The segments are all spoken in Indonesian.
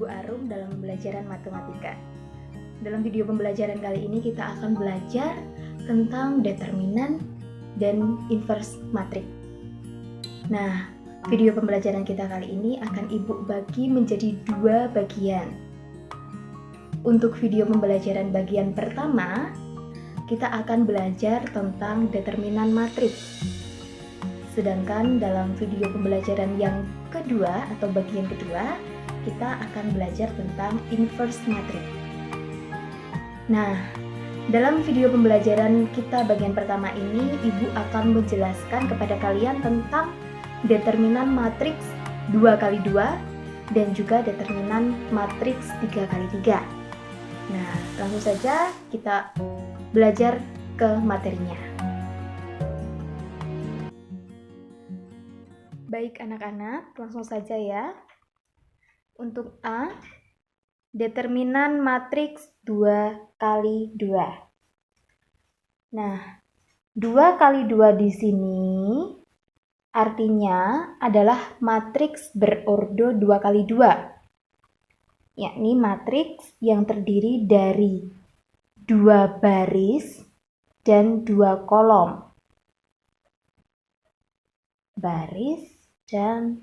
Ibu Arum dalam pembelajaran matematika. Dalam video pembelajaran kali ini kita akan belajar tentang determinan dan inverse matriks. Nah, video pembelajaran kita kali ini akan Ibu bagi menjadi dua bagian. Untuk video pembelajaran bagian pertama, kita akan belajar tentang determinan matriks. Sedangkan dalam video pembelajaran yang kedua atau bagian kedua, kita akan belajar tentang inverse matrix. Nah, dalam video pembelajaran kita bagian pertama ini, Ibu akan menjelaskan kepada kalian tentang determinan matriks 2x2 dan juga determinan matriks 3x3. Nah, langsung saja kita belajar ke materinya. Baik anak-anak, langsung saja ya. Untuk A, determinan matriks 2x2. Nah, 2x2 di sini artinya adalah matriks berordo 2x2. Yakni matriks yang terdiri dari 2 baris dan 2 kolom. Baris dan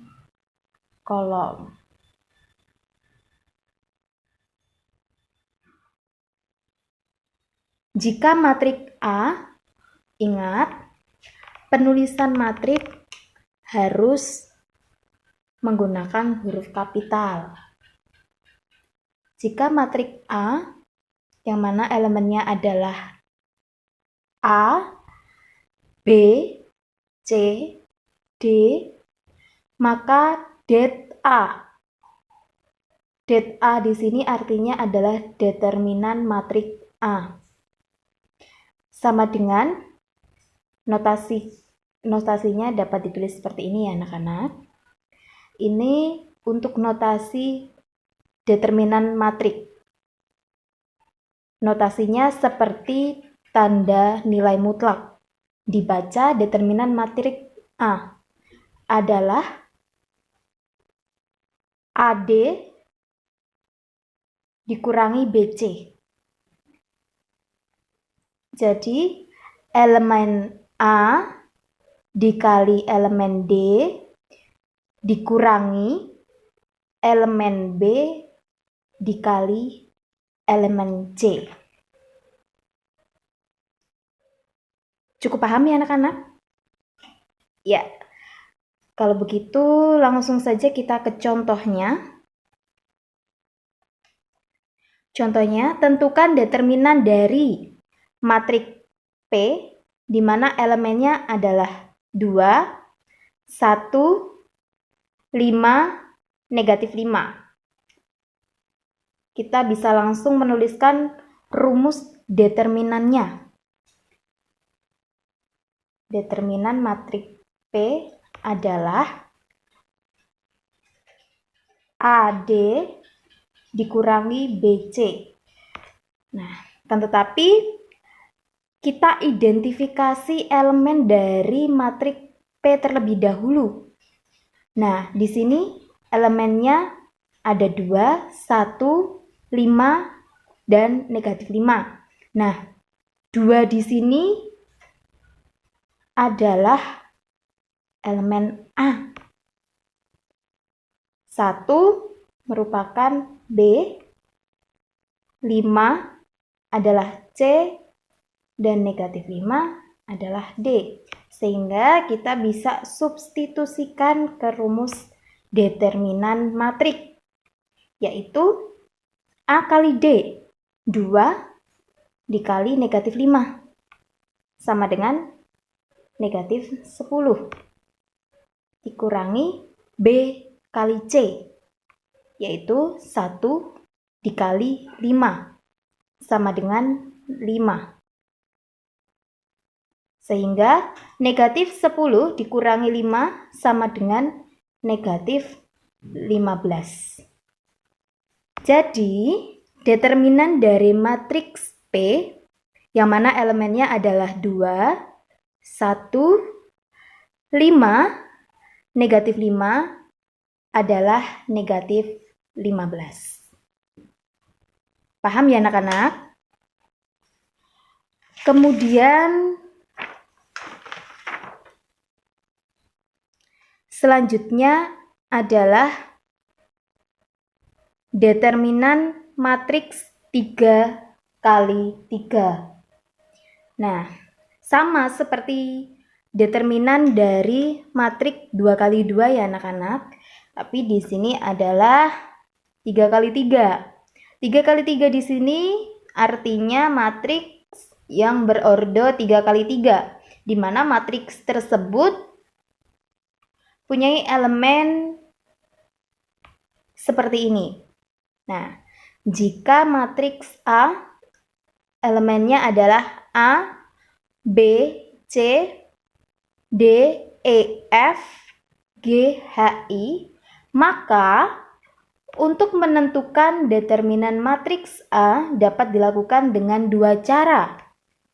kolom. Jika matriks A, ingat, penulisan matriks harus menggunakan huruf kapital. Jika matriks A, yang mana elemennya adalah A, B, C, D, maka det A. Det A di sini artinya adalah determinan matriks A. Sama dengan notasinya dapat ditulis seperti ini ya anak-anak. Ini untuk notasi determinan matriks. Notasinya seperti tanda nilai mutlak. Dibaca determinan matriks A adalah AD dikurangi BC. Jadi, elemen A dikali elemen D dikurangi elemen B dikali elemen C. Cukup paham ya anak-anak? Ya, kalau begitu langsung saja kita ke contohnya. Contohnya, tentukan determinan dari matriks P, di mana elemennya adalah 2, 1, 5, negatif 5. Kita bisa langsung menuliskan rumus determinannya. Determinan matriks P adalah AD dikurangi BC. Nah, tetapi kita identifikasi elemen dari matriks P terlebih dahulu. Nah, di sini elemennya ada 2, 1, 5, dan negatif 5. Nah, 2 di sini adalah elemen A. 1 merupakan B, 5 adalah C, dan negatif 5 adalah D. Sehingga kita bisa substitusikan ke rumus determinan matriks, yaitu A kali D, 2 dikali negatif 5, sama dengan negatif 10, dikurangi B kali C, yaitu 1 dikali 5, sama dengan 5. Sehingga negatif 10 dikurangi 5 sama dengan negatif 15. Jadi, determinan dari matriks P, yang mana elemennya adalah 2, 1, 5, negatif 5 adalah negatif 15. Paham ya anak-anak? Kemudian selanjutnya adalah determinan matriks 3 kali 3. Nah, sama seperti determinan dari matriks 2 kali 2 ya anak-anak. Tapi di sini adalah 3 kali 3. 3 kali 3 di sini artinya matriks yang berordo 3 kali 3, di mana matriks tersebut punya elemen seperti ini. Nah, jika matriks A elemennya adalah A, B, C, D, E, F, G, H, I, maka untuk menentukan determinan matriks A dapat dilakukan dengan 2 cara,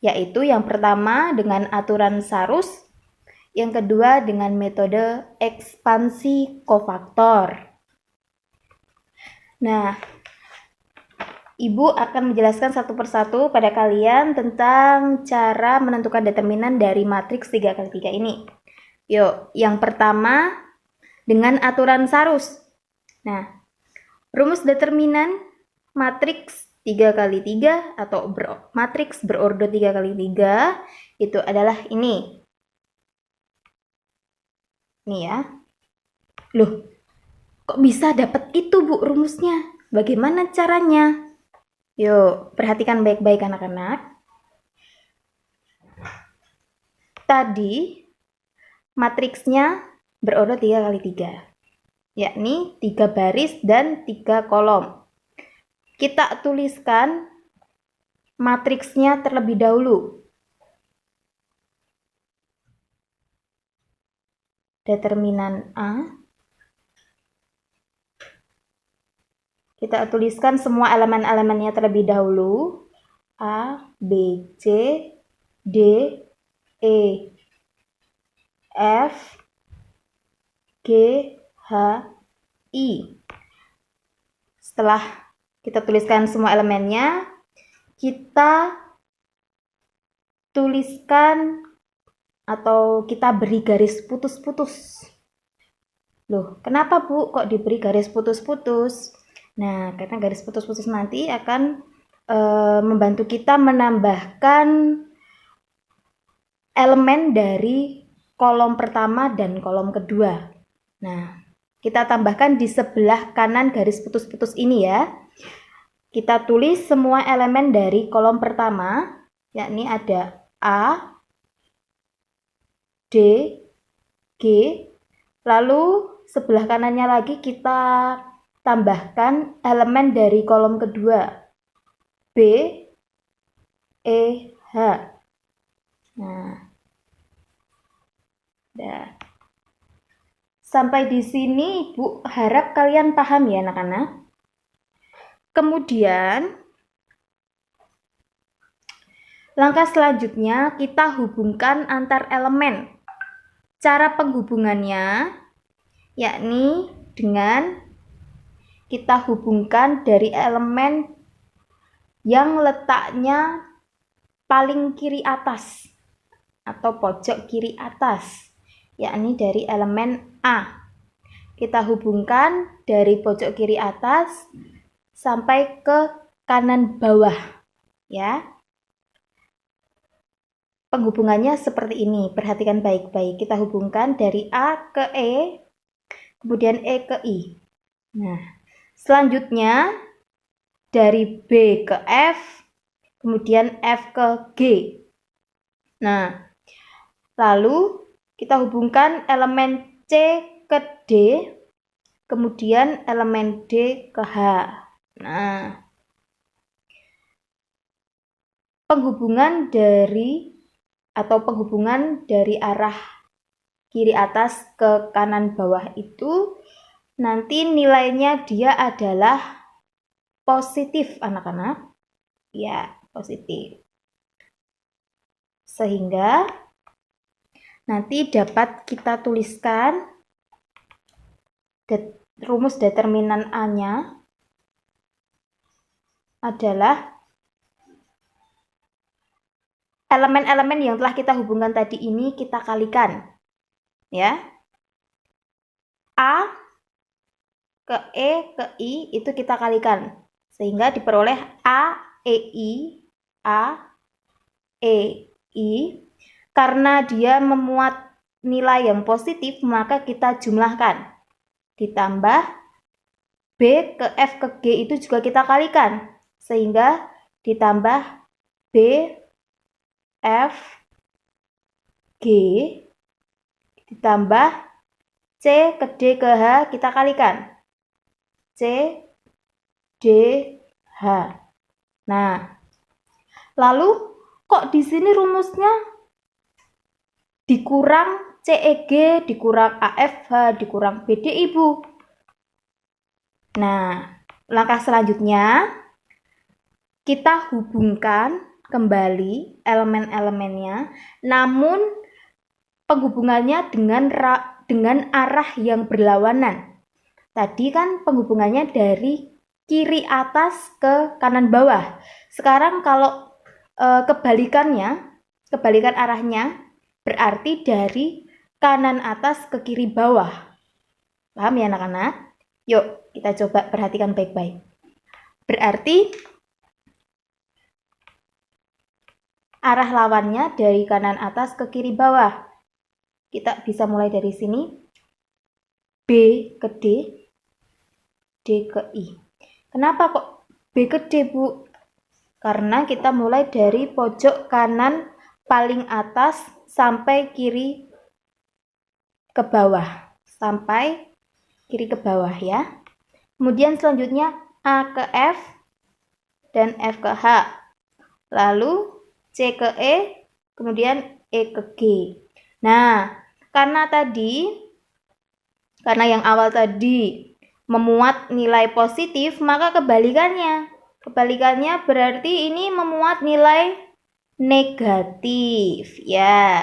yaitu yang pertama dengan aturan Sarus, yang kedua dengan metode ekspansi kofaktor. Nah, Ibu akan menjelaskan satu persatu pada kalian tentang cara menentukan determinan dari matriks 3 kali 3 ini. Yuk, yang pertama dengan aturan Sarus. Nah, rumus determinan matriks 3 kali 3 atau matriks berordo 3 kali 3 itu adalah ini. Nih ya. Loh, kok bisa dapat itu Bu rumusnya? Bagaimana caranya? Yuk, perhatikan baik-baik anak-anak. Tadi matriksnya berordo 3 kali 3. Yakni 3 baris dan 3 kolom. Kita tuliskan matriksnya terlebih dahulu. Determinan A. Kita tuliskan semua elemen-elemennya terlebih dahulu. A, B, C, D, E, F, G, H, I. Setelah kita tuliskan semua elemennya, kita tuliskan atau kita beri garis putus-putus. Loh, kenapa Bu kok diberi garis putus-putus? Nah, karena garis putus-putus nanti akan membantu kita menambahkan elemen dari kolom pertama dan kolom kedua. Nah, kita tambahkan di sebelah kanan garis putus-putus ini ya. Kita tulis semua elemen dari kolom pertama, yakni ada A, D, G, lalu sebelah kanannya lagi kita tambahkan elemen dari kolom kedua, B, E, H. Nah, udah. Sampai di sini Ibu harap kalian paham ya anak-anak. Kemudian langkah selanjutnya kita hubungkan antar elemen. Cara penghubungannya yakni dengan kita hubungkan dari elemen yang letaknya paling kiri atas atau pojok kiri atas, yakni dari elemen A. Kita hubungkan dari pojok kiri atas sampai ke kanan bawah ya. Penghubungannya seperti ini, perhatikan baik-baik. Kita hubungkan dari A ke E, kemudian E ke I. Nah, selanjutnya dari B ke F, kemudian F ke G. Nah, lalu kita hubungkan elemen C ke D, kemudian elemen D ke H. Nah, penghubungan dari arah kiri atas ke kanan bawah itu nanti nilainya dia adalah positif anak-anak. Ya, positif. Sehingga nanti dapat kita tuliskan rumus determinan A-nya adalah elemen-elemen yang telah kita hubungkan tadi ini kita kalikan. Ya. A ke E ke I itu kita kalikan. Sehingga diperoleh A, E, I. Karena dia memuat nilai yang positif, maka kita jumlahkan. Ditambah B ke F ke G itu juga kita kalikan. Sehingga ditambah B, F, G, ditambah C ke D ke H kita kalikan. C, D, H. Nah, lalu kok di sini rumusnya dikurang CEG, dikurang AFH, dikurang BDI, Bu? Nah, langkah selanjutnya kita hubungkan kembali elemen-elemennya, namun penghubungannya dengan arah yang berlawanan. Tadi kan penghubungannya dari kiri atas ke kanan bawah. Sekarang kalau kebalikan arahnya berarti dari kanan atas ke kiri bawah. Paham ya anak-anak? Yuk kita coba perhatikan baik-baik. Berarti arah lawannya dari kanan atas ke kiri bawah. Kita bisa mulai dari sini. B ke D, D ke I. Kenapa kok B ke D, Bu? Karena kita mulai dari pojok kanan paling atas sampai kiri ke bawah. Sampai kiri ke bawah ya. Kemudian selanjutnya A ke F dan F ke H. Lalu C ke E, kemudian E ke G. Nah, karena yang awal tadi memuat nilai positif, maka kebalikannya berarti ini memuat nilai negatif ya.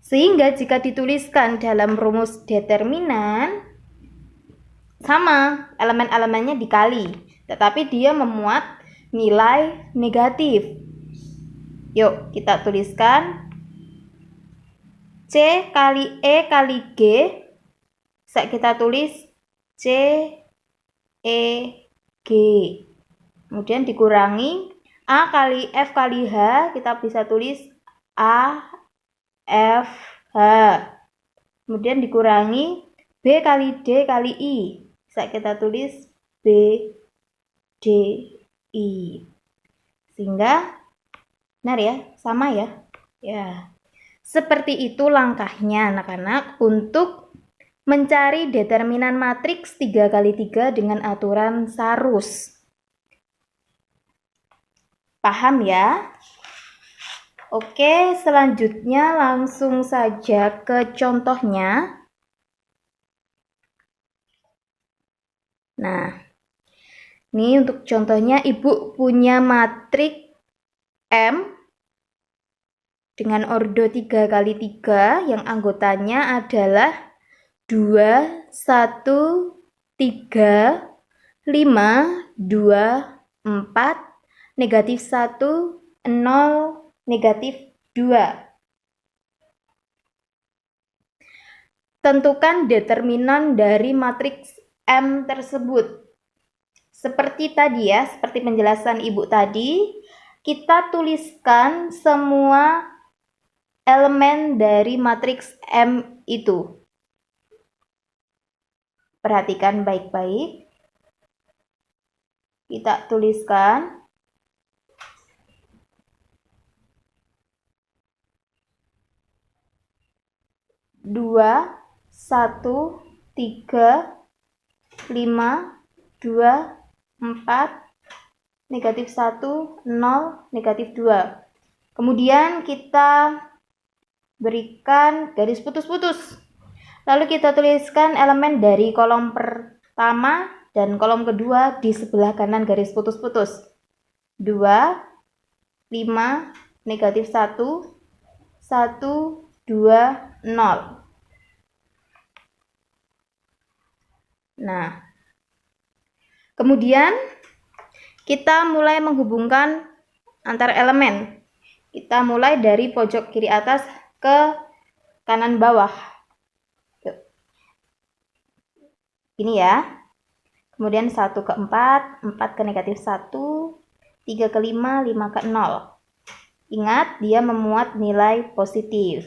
Sehingga jika dituliskan dalam rumus determinan, sama, elemen-elemennya dikali, tetapi dia memuat nilai negatif. Yuk kita tuliskan C kali E kali G, bisa kita tulis C, E, G. Kemudian dikurangi A kali F kali H, kita bisa tulis A, F, H. Kemudian dikurangi B kali D kali I, bisa kita tulis B, D, I. Sehingga benar ya, sama ya. Ya. Seperti itu langkahnya anak-anak untuk mencari determinan matriks 3x3 dengan aturan Sarus. Paham ya? Oke, selanjutnya langsung saja ke contohnya. Nah, ini untuk contohnya Ibu punya matriks M dengan ordo 3x3 yang anggotanya adalah 2, 1, 3, 5, 2, 4, negatif 1, 0, negatif 2. Tentukan determinan dari matriks M tersebut. Seperti tadi ya, seperti penjelasan Ibu tadi, kita tuliskan semua elemen dari matriks M itu. Perhatikan baik-baik. Kita tuliskan 2, 1, 3, 5, 2, 4, negatif 1, 0, negatif 2. Kemudian kita berikan garis putus-putus. Lalu kita tuliskan elemen dari kolom pertama dan kolom kedua di sebelah kanan garis putus-putus. 2, 5, negatif 1, 1, 2, 0. Nah, kemudian kita mulai menghubungkan antar elemen. Kita mulai dari pojok kiri atas ke kanan bawah. Ini ya. Kemudian 1 ke 4, 4 ke negatif 1, 3 ke 5, 5 ke 0. Ingat, dia memuat nilai positif.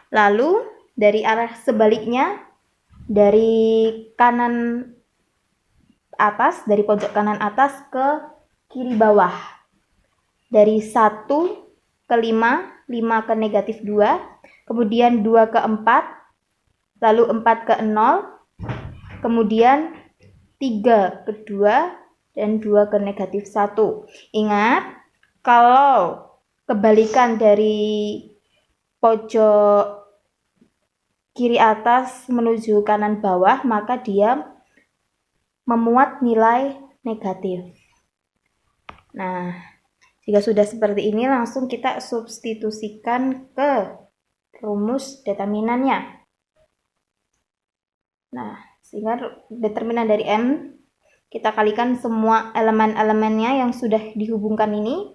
Lalu, dari arah sebaliknya, dari kanan atas, dari pojok kanan atas ke kiri bawah. Dari 1 ke 5, 5 ke negatif 2, kemudian 2 ke 4, lalu 4 ke 0, kemudian 3 ke 2, dan 2 ke negatif 1. Ingat, kalau kebalikan dari pojok kiri atas menuju kanan bawah, maka dia memuat nilai negatif. Nah, jika sudah seperti ini, langsung kita substitusikan ke rumus determinannya. Nah, sehingga determinan dari M, kita kalikan semua elemen-elemennya yang sudah dihubungkan ini.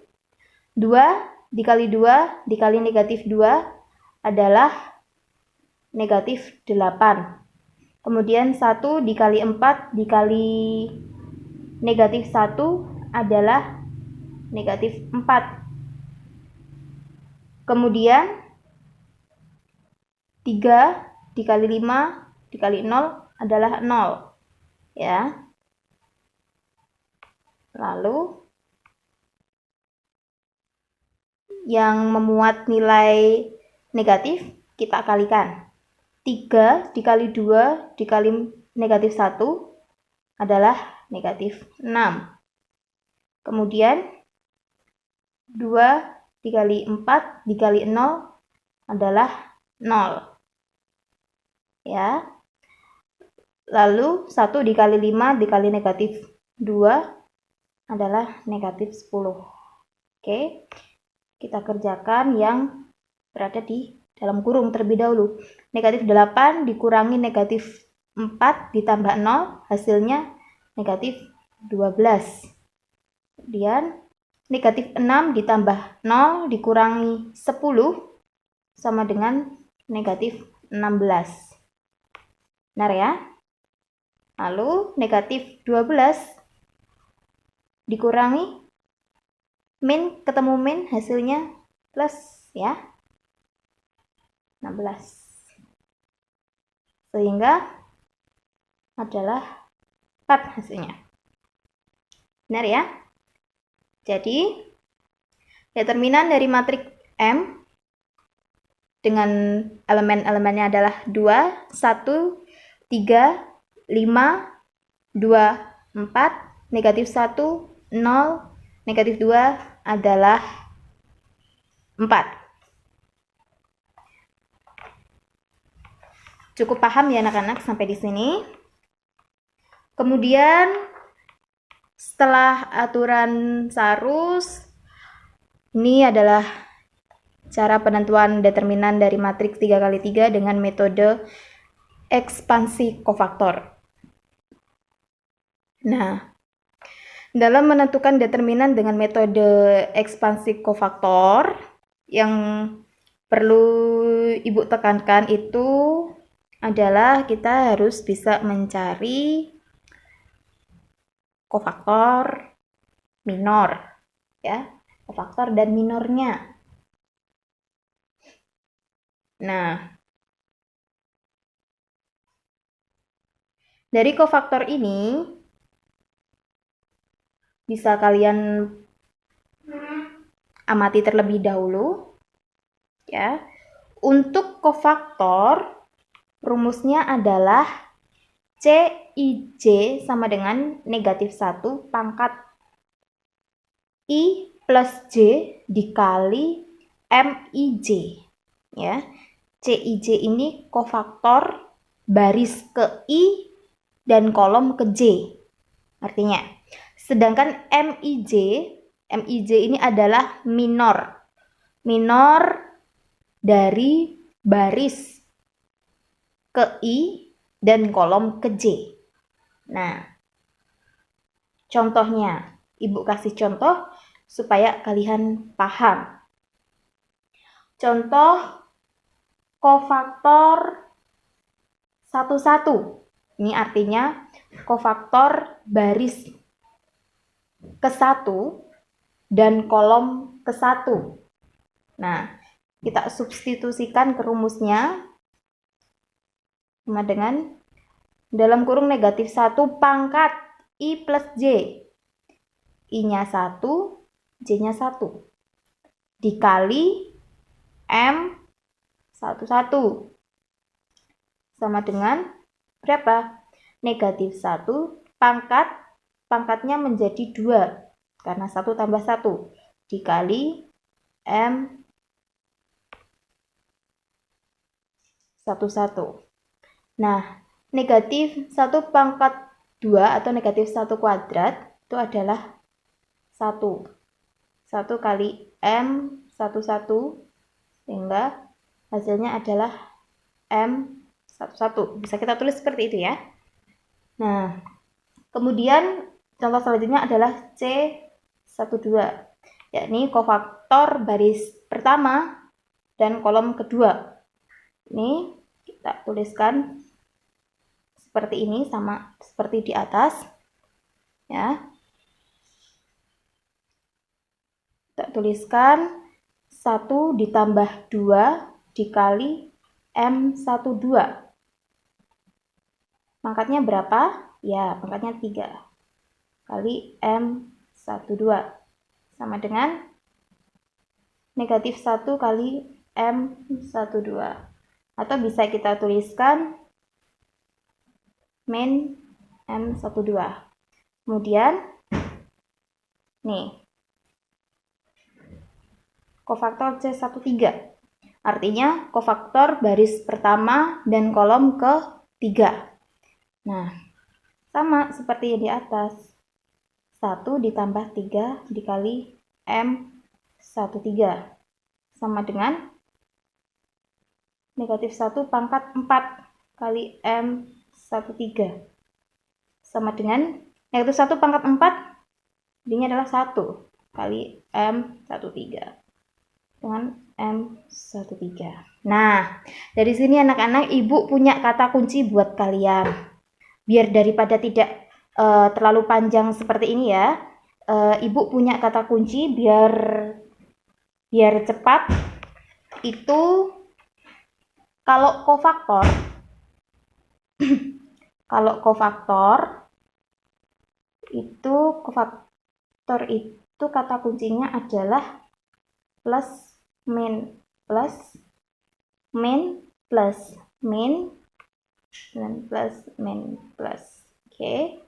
2 dikali 2 dikali negatif 2 adalah negatif 8. Kemudian 1 dikali 4 dikali negatif 1 adalah negatif 4. Kemudian 3 dikali 5 dikali 0 adalah 0. Ya. Lalu yang memuat nilai negatif kita kalikan. 3 dikali 2 dikali negatif 1 adalah negatif 6. Kemudian 2 dikali 4 dikali 0 adalah 0. Ya. Lalu 1 dikali 5 dikali negatif 2 adalah negatif 10. Oke. Kita kerjakan yang berada di dalam kurung terlebih dahulu. Negatif 8 dikurangi negatif 4 ditambah 0, hasilnya negatif 12. Kemudian negatif 6 ditambah 0 dikurangi 10 sama dengan negatif 16. Benar ya? Lalu negatif 12 dikurangi min ketemu min, hasilnya plus ya, 16. Sehingga adalah 4 hasilnya. Benar ya? Jadi determinan dari matriks M dengan elemen-elemennya adalah 2, 1, 3, 5, 2, 4, negatif 1, 0, negatif 2 adalah 4. Cukup paham ya anak-anak sampai di sini. Kemudian setelah aturan Sarus, ini adalah cara penentuan determinan dari matriks 3x3 dengan metode ekspansi kofaktor. Nah, dalam menentukan determinan dengan metode ekspansi kofaktor, yang perlu Ibu tekankan itu adalah kita harus bisa mencari kofaktor minor, ya, kofaktor dan minornya. Nah, dari kofaktor ini bisa kalian amati terlebih dahulu, ya. Untuk kofaktor, rumusnya adalah CIJ sama dengan negatif 1 pangkat I plus J dikali MIJ. Ya. CIJ ini kofaktor baris ke I dan kolom ke J. Artinya, sedangkan MIJ ini adalah minor. Minor dari baris ke I dan kolom ke J. Nah, contohnya, Ibu kasih contoh supaya kalian paham. Contoh kofaktor 11. Ini artinya kofaktor baris ke-1 dan kolom ke-1. Nah, kita substitusikan ke rumusnya sama dengan dalam kurung negatif 1 pangkat I plus J. I-nya 1, J-nya 1. Dikali M11. Sama dengan berapa? Negatif 1 pangkatnya menjadi 2. Karena 1 tambah 1. Dikali M11. Nah, negatif 1 pangkat 2 atau negatif 1 kuadrat itu adalah 1. 1 kali M11 sehingga hasilnya adalah M11. Bisa kita tulis seperti itu ya. Nah, kemudian contoh selanjutnya adalah C12, yakni kofaktor baris pertama dan kolom kedua. Ini kita tuliskan seperti ini, sama seperti di atas ya. Kita tuliskan 1 ditambah 2 dikali M12. Pangkatnya berapa? Ya, pangkatnya 3 kali M12 sama dengan negatif 1 kali M12. Atau bisa kita tuliskan min M12. Kemudian nih, kofaktor C13. Artinya kofaktor baris pertama dan kolom ke-3. Nah, sama seperti yang di atas. 1 ditambah 3 dikali M13 sama dengan negatif 1 pangkat 4 kali M13 sama dengan negatif 1 pangkat 4, ini adalah 1 kali M13 dengan M13. Nah, dari sini anak-anak, Ibu punya kata kunci buat kalian. Biar daripada tidak terlalu panjang seperti ini ya, Ibu punya kata kunci biar cepat. Itu kalau kofaktor itu kata kuncinya adalah plus min plus min plus min dan plus min plus. Oke.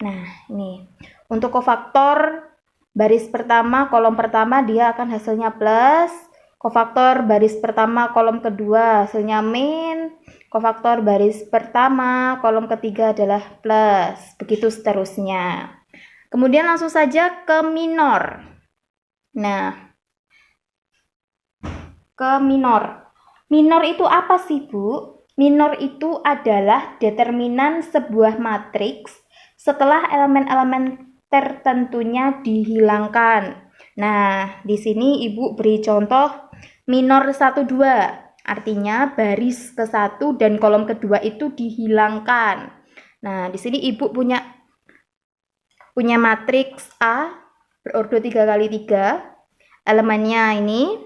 Nah, ini untuk kofaktor baris pertama kolom pertama dia akan hasilnya plus, kofaktor baris pertama kolom kedua hasilnya min, kofaktor baris pertama kolom ketiga adalah plus, begitu seterusnya. Kemudian langsung saja ke minor. Nah, ke minor. Minor itu apa sih, Bu? Minor itu adalah determinan sebuah matriks setelah elemen-elemen tertentunya dihilangkan. Nah, di sini Ibu beri contoh minor 1, 2. Artinya baris ke-1 dan kolom kedua itu dihilangkan. Nah, di sini Ibu punya matriks A berordo 3x3. Elemennya ini.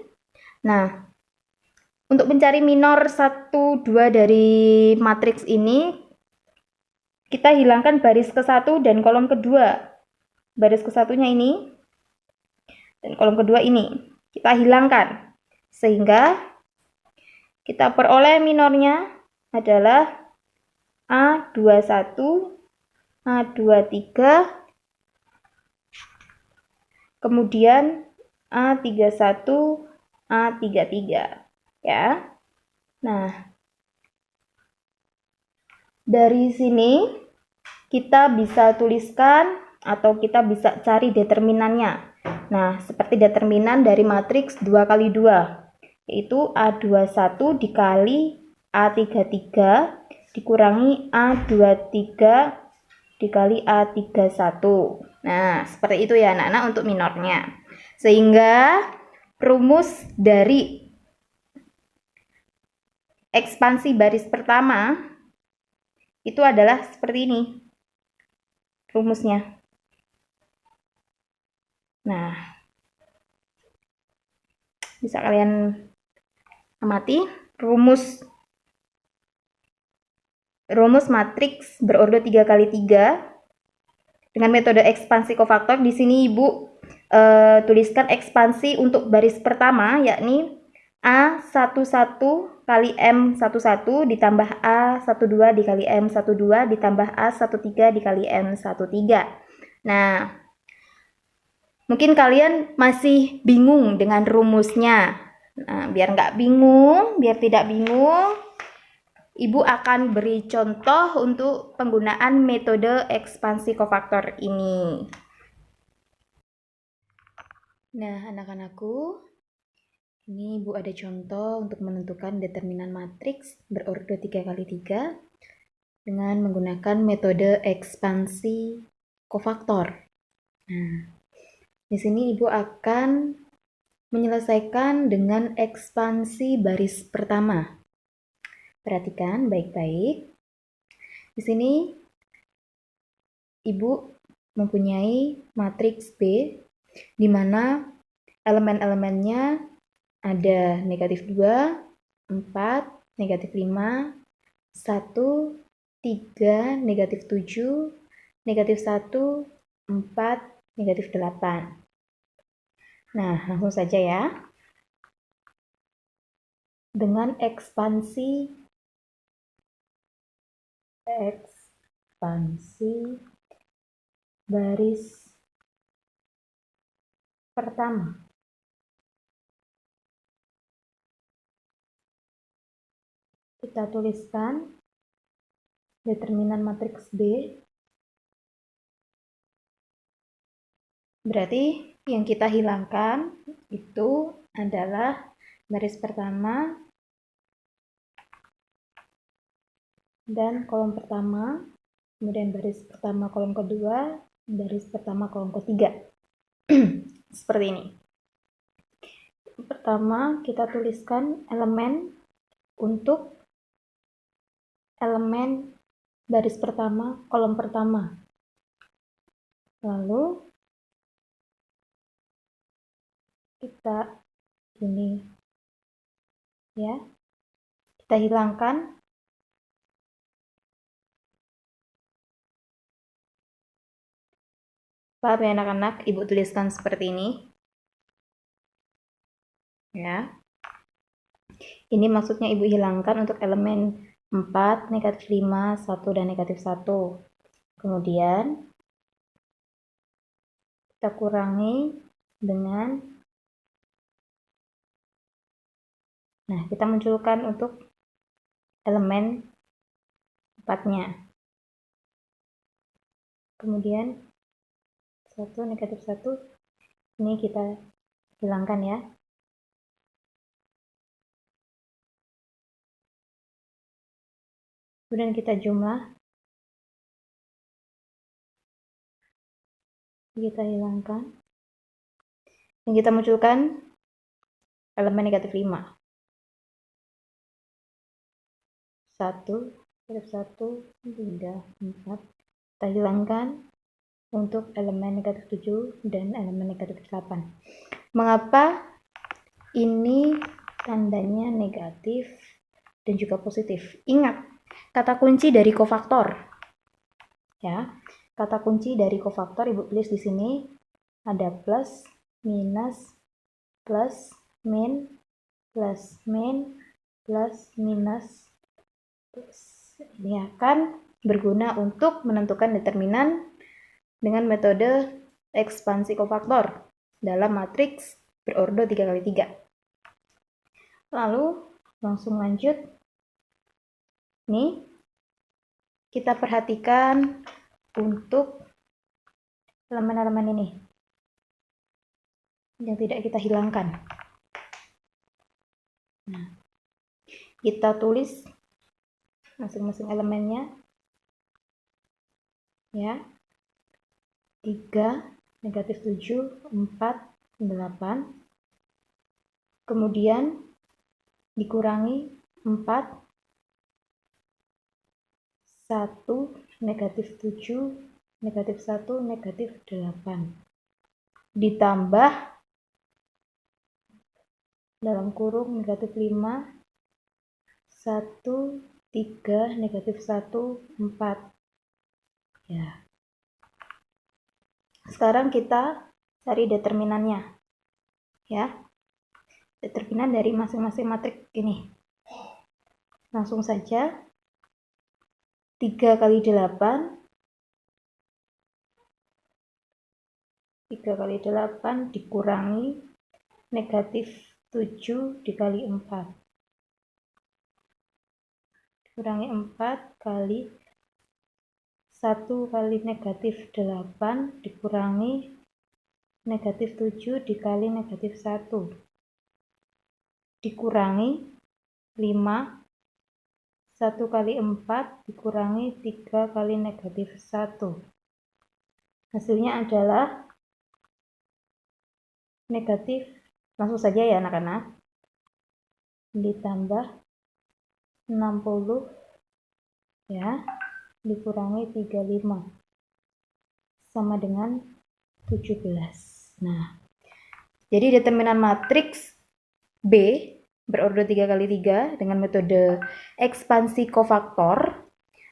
Nah, untuk mencari minor 1, 2 dari matriks ini, kita hilangkan baris ke-1 dan kolom kedua. Baris ke-1-nya ini dan kolom kedua ini kita hilangkan. Sehingga kita peroleh minornya adalah A21, A23, kemudian A31, A33. Ya. Nah, dari sini kita bisa tuliskan atau kita bisa cari determinannya. Nah, seperti determinan dari matriks 2x2, yaitu A21 dikali A33 dikurangi A23 dikali A31. Nah, seperti itu ya anak-anak untuk minornya. Sehingga rumus dari ekspansi baris pertama itu adalah seperti ini rumusnya. Nah, bisa kalian amati rumus matriks berordo 3x3 dengan metode ekspansi kofaktor. Di sini Ibu tuliskan ekspansi untuk baris pertama, yakni A11 kali M11 ditambah A12 dikali M12 ditambah A13 dikali M13. Nah, mungkin kalian masih bingung dengan rumusnya. Nah, biar tidak bingung, Ibu akan beri contoh untuk penggunaan metode ekspansi kofaktor ini. Nah, anak-anakku, ini Ibu ada contoh untuk menentukan determinan matriks berordo 3x3 dengan menggunakan metode ekspansi kofaktor. Nah, di sini Ibu akan menyelesaikan dengan ekspansi baris pertama. Perhatikan baik-baik. Di sini Ibu mempunyai matriks B di mana elemen-elemennya ada negatif 2, 4, negatif 5, 1, 3, negatif 7, negatif 1, 4, negatif 8. Nah, langsung saja ya. Dengan ekspansi baris pertama. Kita tuliskan determinan matriks B. Berarti yang kita hilangkan itu adalah baris pertama dan kolom pertama, kemudian baris pertama kolom kedua, baris pertama kolom ketiga. Seperti ini. Pertama, kita tuliskan elemen untuk elemen baris pertama kolom pertama. Lalu kita ini ya, kita hilangkan paham ya anak-anak, Ibu tuliskan seperti ini ya. Ini maksudnya Ibu hilangkan untuk elemen 4, negatif 5, 1 dan negatif 1. Kemudian kita kurangi dengan, nah kita munculkan untuk elemen 4-nya. Kemudian 1, negatif 1, ini kita hilangkan ya. Kemudian kita jumlah, kita hilangkan, dan kita munculkan elemen negatif 5. 1, negatif 1, 3, 4, kita hilangkan untuk elemen negatif 7 dan elemen negatif 8. Mengapa ini tandanya negatif dan juga positif? Ingat, kata kunci dari kofaktor. Ya, kata kunci dari kofaktor Ibu tulis di sini ada plus, minus, plus, min, plus, min, plus, minus, plus. Ini akan berguna untuk menentukan determinan dengan metode ekspansi kofaktor dalam matriks berordo 3x3. Lalu langsung lanjut. Nih, kita perhatikan untuk elemen-elemen ini yang tidak kita hilangkan. Nah, kita tulis masing-masing elemennya. Ya. 3, negatif 7, 4, 8. Kemudian dikurangi 4, 1, negatif 7, negatif 1, negatif 8. Ditambah dalam kurung negatif 5, 1, 3, negatif 1, 4. Ya. Sekarang kita cari determinannya. Ya. Determinan dari masing-masing matriks ini. Langsung saja. 3 kali 8. 3 kali 8 dikurangi negatif 7 dikali 4. Kurangi 4 kali 1 kali negatif 8 dikurangi negatif 7 dikali negatif 1 dikurangi 5, 1 kali 4 dikurangi 3 kali negatif 1. Hasilnya adalah negatif, langsung saja ya anak-anak, ditambah 60 ya, dikurangi 35 sama dengan 17. Nah, jadi determinan matriks B berordo 3 kali 3 dengan metode ekspansi kofaktor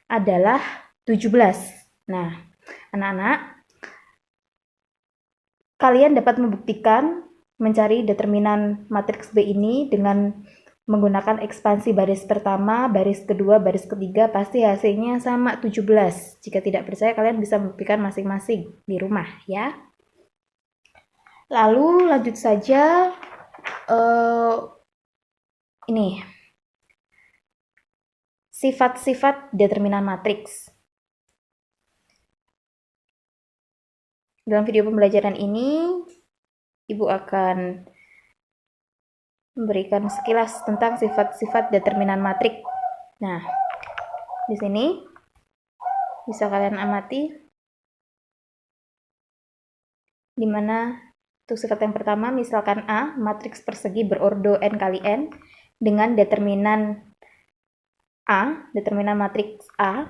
adalah 17. Nah, anak-anak, kalian dapat membuktikan mencari determinan matriks B ini dengan menggunakan ekspansi baris pertama, baris kedua, baris ketiga, pasti hasilnya sama 17. Jika tidak percaya, kalian bisa membuktikan masing-masing di rumah ya. Lalu lanjut saja ini sifat-sifat determinan matriks. Dalam video pembelajaran ini, Ibu akan memberikan sekilas tentang sifat-sifat determinan matriks. Nah, di sini bisa kalian amati di mana untuk sifat yang pertama, misalkan A, matriks persegi berordo n kali n dengan determinan A, determinan matriks A.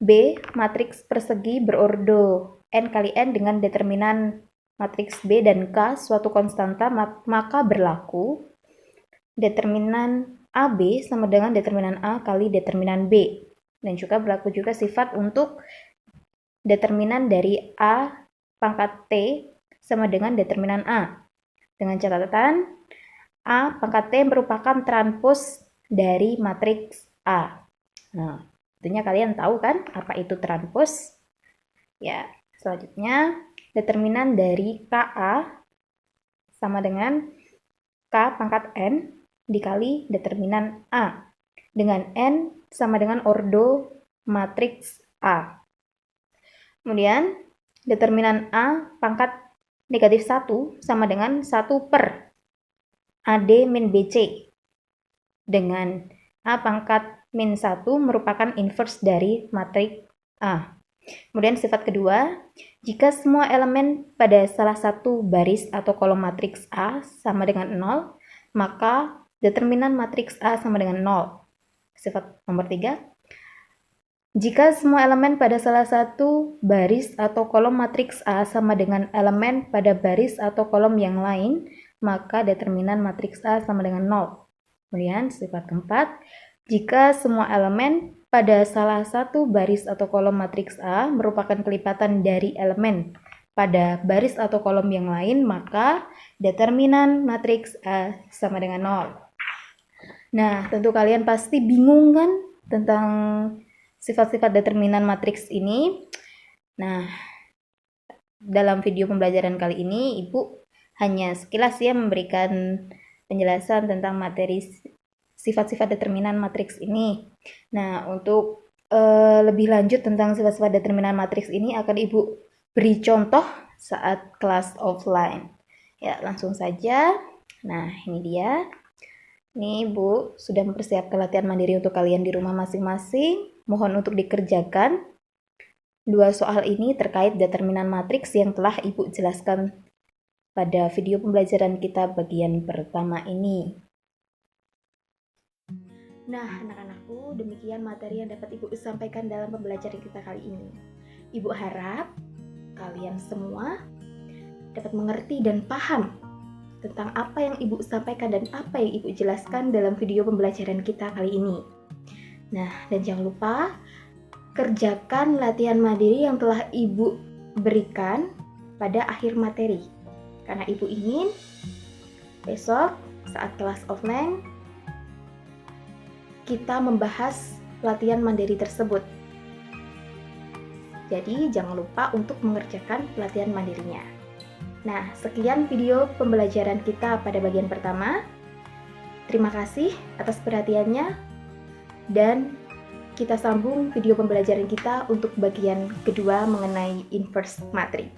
B, matriks persegi berordo n kali n dengan determinan matriks B dan K suatu konstanta, maka berlaku determinan AB sama dengan determinan A kali determinan B. Dan juga berlaku juga sifat untuk determinan dari A pangkat T sama dengan determinan A. Dengan catatan, A pangkat T merupakan transpos dari matriks A. Nah, tentunya kalian tahu kan apa itu transpos? Ya, selanjutnya determinan dari KA sama dengan K pangkat N dikali determinan A. Dengan N sama dengan ordo matriks A. Kemudian determinan A pangkat negatif 1 sama dengan 1 per AD min BC. Dengan A pangkat min 1 merupakan inverse dari matriks A. Kemudian sifat kedua, jika semua elemen pada salah satu baris atau kolom matriks A sama dengan 0, maka determinan matriks A sama dengan 0. Sifat nomor 3, jika semua elemen pada salah satu baris atau kolom matriks A sama dengan elemen pada baris atau kolom yang lain, maka determinan matriks A sama dengan 0. Kemudian sifat keempat, jika semua elemen pada salah satu baris atau kolom matriks A merupakan kelipatan dari elemen pada baris atau kolom yang lain, maka determinan matriks A sama dengan 0. Nah, tentu kalian pasti bingung kan tentang sifat-sifat determinan matriks ini. Nah, dalam video pembelajaran kali ini, Ibu hanya sekilas ya memberikan penjelasan tentang materi sifat-sifat determinan matriks ini. Nah, untuk lebih lanjut tentang sifat-sifat determinan matriks ini akan Ibu beri contoh saat kelas offline. Ya, langsung saja. Nah, ini dia. Nih Bu, sudah mempersiapkan latihan mandiri untuk kalian di rumah masing-masing. Mohon untuk dikerjakan. Dua soal ini terkait determinan matriks yang telah Ibu jelaskan pada video pembelajaran kita bagian pertama ini. Nah, anak-anakku, demikian materi yang dapat Ibu sampaikan dalam pembelajaran kita kali ini. Ibu harap kalian semua dapat mengerti dan paham tentang apa yang Ibu sampaikan dan apa yang Ibu jelaskan dalam video pembelajaran kita kali ini. Nah, dan jangan lupa kerjakan latihan mandiri yang telah Ibu berikan pada akhir materi. Karena Ibu ingin besok saat kelas offline kita membahas latihan mandiri tersebut. Jadi jangan lupa untuk mengerjakan latihan mandirinya. Nah, sekian video pembelajaran kita pada bagian pertama. Terima kasih atas perhatiannya dan kita sambung video pembelajaran kita untuk bagian kedua mengenai inverse matrix.